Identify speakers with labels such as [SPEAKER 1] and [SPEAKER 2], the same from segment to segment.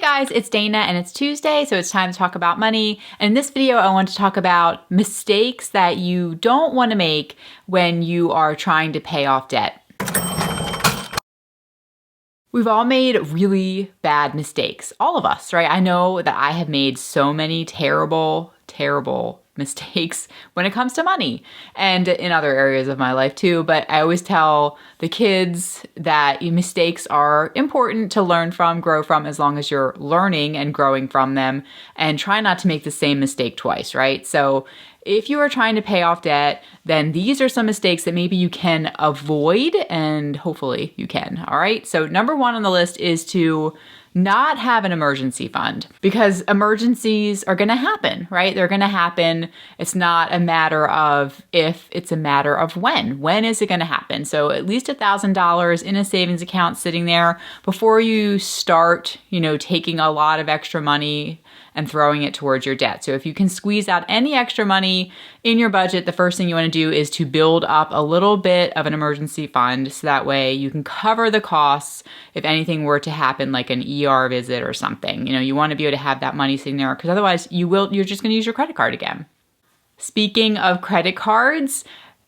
[SPEAKER 1] Guys, it's Dana and it's Tuesday, so it's time to talk about money. And in this video, I want to talk about mistakes that you don't want to make when you are trying to pay off debt. We've all made really bad mistakes, all of us, right? I know that I have made so many terrible mistakes when it comes to money and in other areas of my life too. But I always tell the kids that mistakes are important to learn from, grow from, as long as you're learning and growing from them, and try not to make the same mistake twice, right? So if you are trying to pay off debt, then these are some mistakes that maybe you can avoid, and hopefully you can, all right? So number one on the list is to not have an emergency fund, because emergencies are going to happen, right? They're going to happen. It's not a matter of if, it's a matter of when. When is it going to happen? So at least $1,000 in a savings account sitting there before you start, taking a lot of extra money and throwing it towards your debt. So if you can squeeze out any extra money in your budget, the first thing you want to do is to build up a little bit of an emergency fund, so that way you can cover the costs if anything were to happen, like an ER visit or something. You want to be able to have that money sitting there, because otherwise you're just going to use your credit card again. Speaking of credit cards,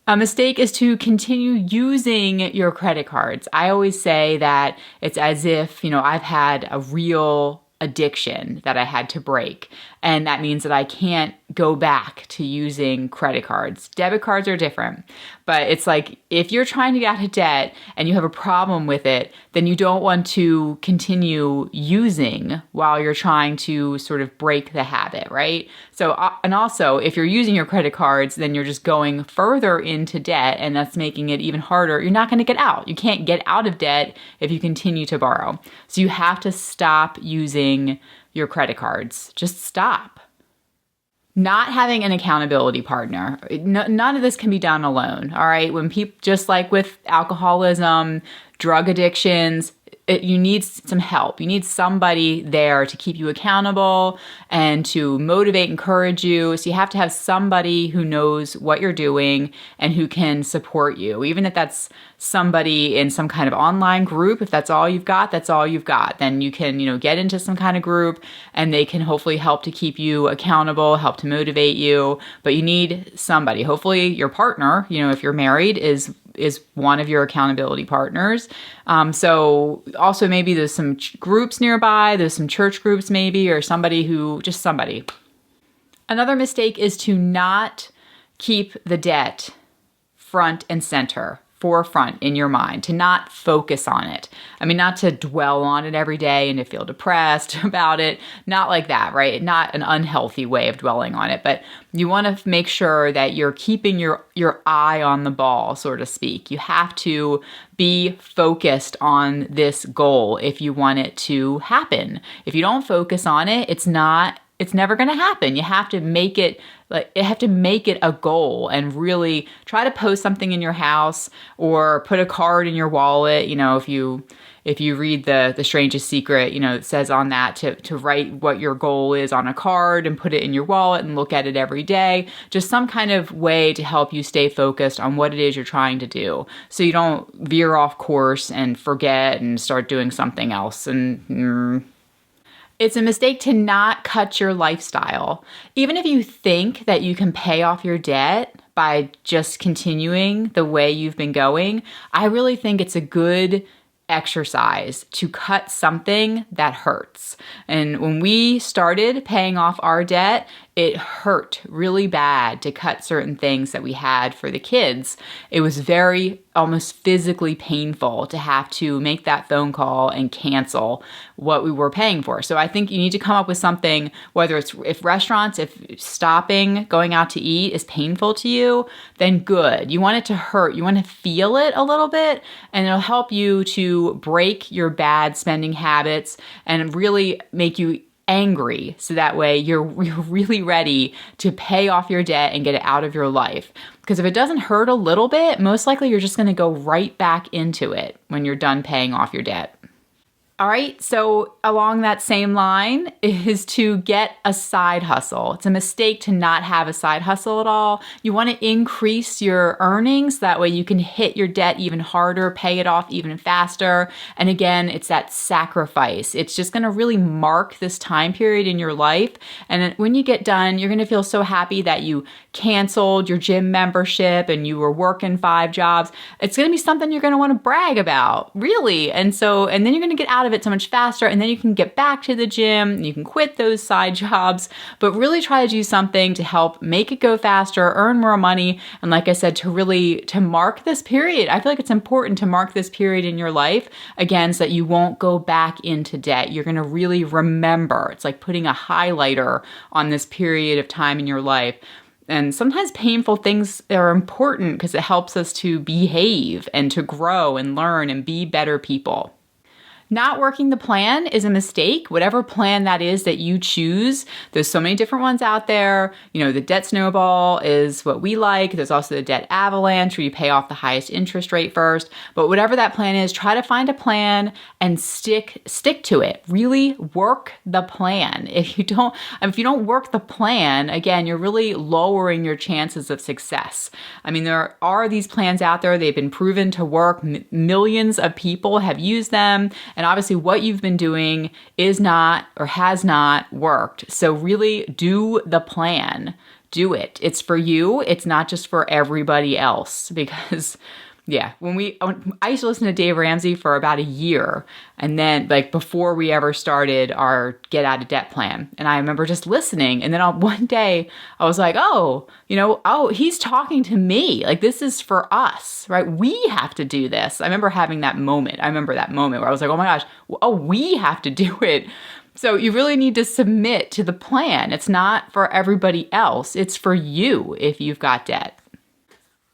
[SPEAKER 1] a mistake is to continue using your credit cards. I always say that it's as if, I've had a real addiction that I had to break. And that means that I can't go back to using credit cards. Debit cards are different, but it's like if you're trying to get out of debt and you have a problem with it, then you don't want to continue using while you're trying to sort of break the habit, right? So, and also if you're using your credit cards, then you're just going further into debt, and that's making it even harder. You're not going to get out. You can't get out of debt if you continue to borrow. So you have to stop using your credit cards. Just stop. Not having an accountability partner. None of this can be done alone, all right? When people, just like with alcoholism, drug addictions, you need some help. You need somebody there to keep you accountable and to motivate, encourage you. So you have to have somebody who knows what you're doing and who can support you. Even if that's somebody in some kind of online group, if that's all you've got, that's all you've got. Then you can, get into some kind of group and they can hopefully help to keep you accountable, help to motivate you. But you need somebody. Hopefully your partner, if you're married, is one of your accountability partners. So also maybe there's some groups nearby, there's some church groups maybe, or somebody. Another mistake is to not keep the debt front and center, forefront in your mind, to not focus on it. I mean, not to dwell on it every day and to feel depressed about it. Not like that, right? Not an unhealthy way of dwelling on it, but you want to make sure that you're keeping your eye on the ball, so to speak. You have to be focused on this goal if you want it to happen. If you don't focus on it, it's never going to happen. You have to make it a goal and really try to post something in your house or put a card in your wallet. If you read the Strangest Secret, it says on that to write what your goal is on a card and put it in your wallet and look at it every day. Just some kind of way to help you stay focused on what it is you're trying to do, so you don't veer off course and forget and start doing something else. It's a mistake to not cut your lifestyle. Even if you think that you can pay off your debt by just continuing the way you've been going, I really think it's a good exercise to cut something that hurts. And when we started paying off our debt, it hurt really bad to cut certain things that we had for the kids. It was very almost physically painful to have to make that phone call and cancel what we were paying for. So I think you need to come up with something, whether it's if stopping going out to eat is painful to you, then good. You want it to hurt. You want to feel it a little bit, and it'll help you to break your bad spending habits and really make you angry, so that way you're really ready to pay off your debt and get it out of your life. Because if it doesn't hurt a little bit, most likely you're just going to go right back into it when you're done paying off your debt. All right, so along that same line is to get a side hustle. It's a mistake to not have a side hustle at all. You want to increase your earnings. That way you can hit your debt even harder, pay it off even faster. And again, it's that sacrifice. It's just going to really mark this time period in your life. And when you get done, you're going to feel so happy that you canceled your gym membership and you were working 5 jobs. It's going to be something you're going to want to brag about, really. And then you're going to get out of it so much faster, and then you can get back to the gym, you can quit those side jobs, but really try to do something to help make it go faster, earn more money, and like I said, to mark this period. I feel like it's important to mark this period in your life, again, so that you won't go back into debt. You're going to really remember. It's like putting a highlighter on this period of time in your life. And sometimes painful things are important because it helps us to behave and to grow and learn and be better people. Not working the plan is a mistake. Whatever plan that is that you choose, there's so many different ones out there. The debt snowball is what we like. There's also the debt avalanche where you pay off the highest interest rate first. But whatever that plan is, try to find a plan and stick to it. Really work the plan. If you don't work the plan, again, you're really lowering your chances of success. I mean, there are these plans out there. They've been proven to work. Millions of people have used them. And obviously what you've been doing is not or has not worked. So really do the plan. Do it. It's for you. It's not just for everybody else. Because yeah, I used to listen to Dave Ramsey for about a year, and then before we ever started our get out of debt plan. And I remember just listening, and then one day I was like, he's talking to me. This is for us, right? We have to do this. I remember having that moment. I remember that moment where I was like, oh my gosh, we have to do it. So you really need to submit to the plan. It's not for everybody else. It's for you if you've got debt.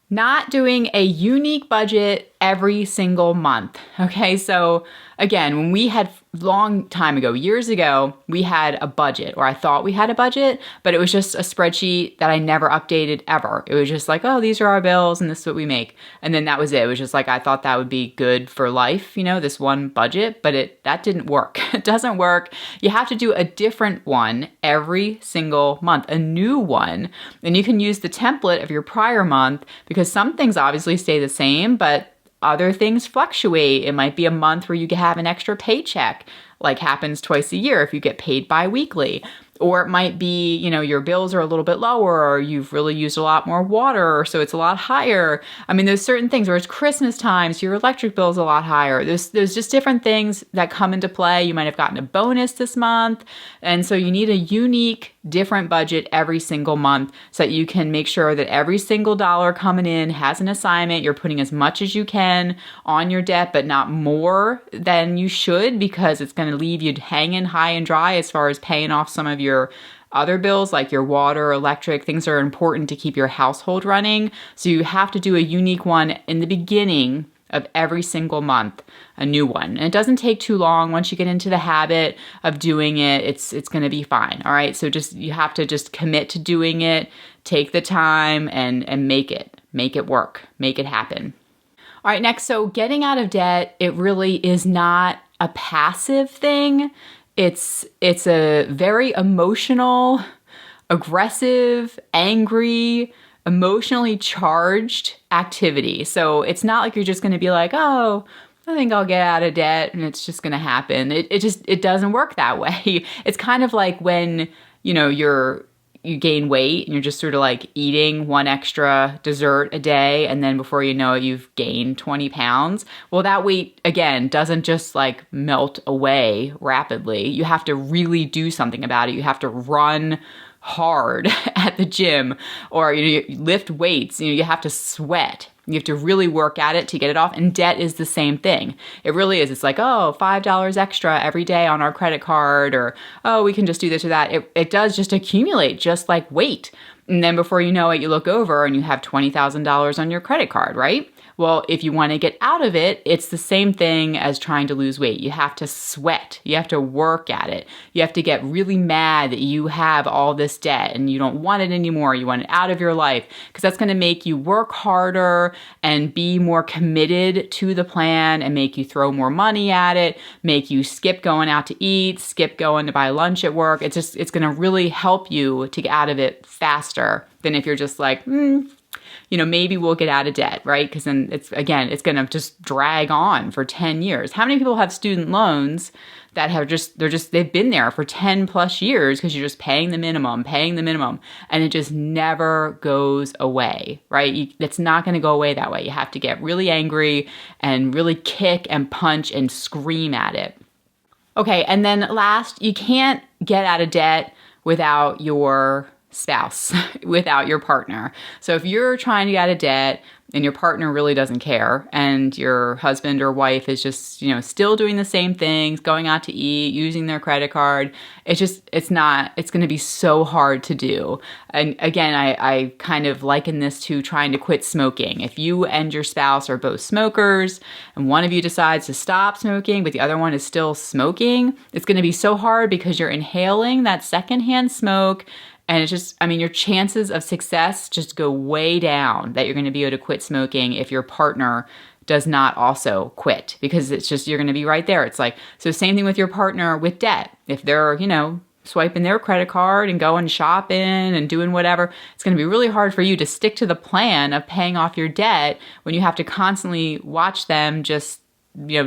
[SPEAKER 1] Not doing a unique budget every single month. Okay, so again, when we had long time ago, years ago, we had a budget, or I thought we had a budget, but it was just a spreadsheet that I never updated ever. It was just like, oh, these are our bills and this is what we make. And then that was it. It was just like, I thought that would be good for life, this one budget, but that didn't work. It doesn't work. You have to do a different one every single month, a new one. And you can use the template of your prior month because some things obviously stay the same, but other things fluctuate. It might be a month where you have an extra paycheck, like happens twice a year if you get paid bi-weekly. Or it might be, your bills are a little bit lower, or you've really used a lot more water, so it's a lot higher. I mean, there's certain things where it's Christmas time, so your electric bill is a lot higher. There's just different things that come into play. You might have gotten a bonus this month. And so you need a unique, different budget every single month so that you can make sure that every single dollar coming in has an assignment. You're putting as much as you can on your debt, but not more than you should, because it's going to leave you hanging high and dry as far as paying off some of your other bills like your water, electric. Things are important to keep your household running. So you have to do a unique one in the beginning of every single month, a new one. And it doesn't take too long. Once you get into the habit of doing it, it's going to be fine. All right. So you have to just commit to doing it, take the time and make it work, make it happen. All right. Next. So getting out of debt, it really is not a passive thing. It's a very emotional, aggressive, angry, emotionally charged activity. So it's not like you're just going to be like, oh, I think I'll get out of debt and it's just going to happen. It doesn't work that way. It's kind of like when, you gain weight and you're just sort of like eating one extra dessert a day, and then before you know it, you've gained 20 pounds. Well, that weight, again, doesn't just like melt away rapidly. You have to really do something about it. You have to run hard at the gym, or you lift weights. You have to sweat. You have to really work at it to get it off. And debt is the same thing. It really is. It's like, oh, $5 extra every day on our credit card, or, oh, we can just do this or that. It does just accumulate just like weight. And then before you know it, you look over and you have $20,000 on your credit card, right? Well, if you want to get out of it, it's the same thing as trying to lose weight. You have to sweat. You have to work at it. You have to get really mad that you have all this debt and you don't want it anymore. You want it out of your life, because that's going to make you work harder and be more committed to the plan and make you throw more money at it, make you skip going out to eat, skip going to buy lunch at work. It's going to really help you to get out of it faster than if you're just like, maybe we'll get out of debt, right? Because then it's going to just drag on for 10 years. How many people have student loans that they've been there for 10 plus years because you're just paying the minimum, and it just never goes away, right? It's not going to go away that way. You have to get really angry and really kick and punch and scream at it. Okay, and then last, you can't get out of debt without your spouse, without your partner. So if you're trying to get out of debt and your partner really doesn't care, and your husband or wife is just, still doing the same things, going out to eat, using their credit card, it's going to be so hard to do. And again, I kind of liken this to trying to quit smoking. If you and your spouse are both smokers and one of you decides to stop smoking, but the other one is still smoking, it's going to be so hard because you're inhaling that secondhand smoke. And it's just, your chances of success just go way down that you're going to be able to quit smoking if your partner does not also quit, because it's just, you're going to be right there. It's like, so same thing with your partner with debt. If they're, swiping their credit card and going shopping and doing whatever, it's going to be really hard for you to stick to the plan of paying off your debt when you have to constantly watch them just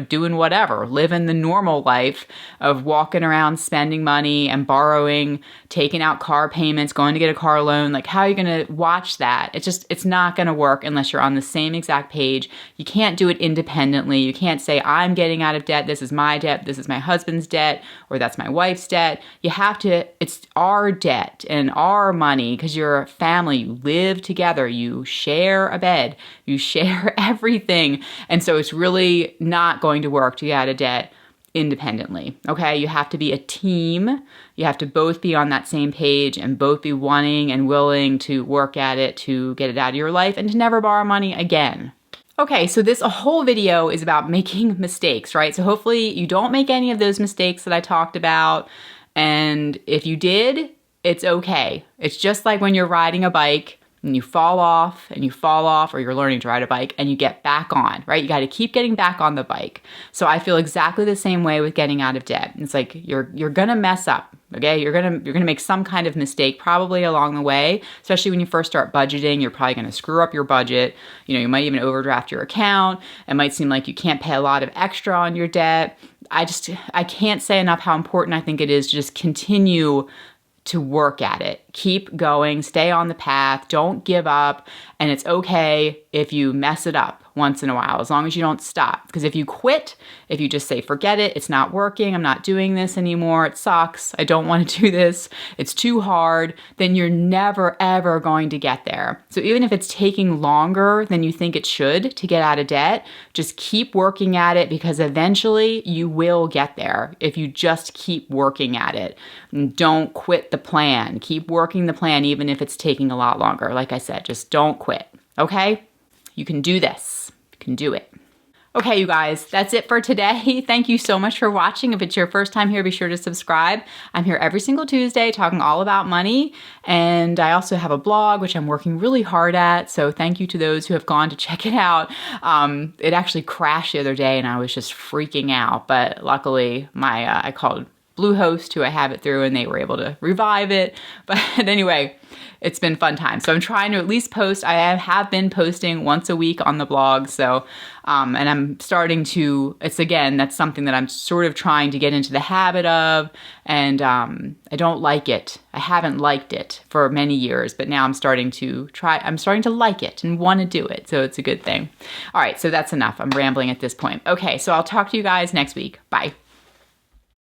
[SPEAKER 1] doing whatever, living the normal life of walking around, spending money and borrowing, taking out car payments, going to get a car loan. Like, how are you going to watch that? It's not going to work unless you're on the same exact page. You can't do it independently. You can't say, I'm getting out of debt. This is my debt. This is my husband's debt, or that's my wife's debt. You have to, it's our debt and our money, because you're a family. You live together. You share a bed. You share everything. And so it's really not going to work to get out of debt independently. Okay, you have to be a team. You have to both be on that same page and both be wanting and willing to work at it to get it out of your life and to never borrow money again. Okay, so this whole video is about making mistakes, right? So hopefully you don't make any of those mistakes that I talked about. And if you did, it's okay. It's just like when you're riding a bike and you fall off, or you're learning to ride a bike and you get back on, right? You got to keep getting back on the bike. So I feel exactly the same way with getting out of debt. It's like you're going to mess up, okay? You're going to make some kind of mistake probably along the way, especially when you first start budgeting. You're probably going to screw up your budget. You might even overdraft your account. It might seem like you can't pay a lot of extra on your debt. I can't say enough how important I think it is to just continue to work at it. Keep going, stay on the path, don't give up, and it's okay if you mess it up once in a while, as long as you don't stop. Because if you quit, if you just say, forget it, it's not working, I'm not doing this anymore, it sucks, I don't want to do this, it's too hard, then you're never, ever going to get there. So even if it's taking longer than you think it should to get out of debt, just keep working at it, because eventually you will get there if you just keep working at it. And don't quit the plan. Keep working the plan even if it's taking a lot longer. Like I said, just don't quit, okay? You can do this. You can do it. Okay, you guys, that's it for today. Thank you so much for watching. If it's your first time here, be sure to subscribe. I'm here every single Tuesday talking all about money. And I also have a blog, which I'm working really hard at. So thank you to those who have gone to check it out. It actually crashed the other day and I was just freaking out. But luckily, I called Bluehost, who I have it through, and they were able to revive it. But anyway, it's been fun time. So I'm trying to at least post. I have been posting once a week on the blog. So, and I'm starting to, that's something that I'm sort of trying to get into the habit of. And I don't like it. I haven't liked it for many years, but now I'm starting to like it and want to do it. So it's a good thing. All right, so that's enough. I'm rambling at this point. Okay, so I'll talk to you guys next week. Bye.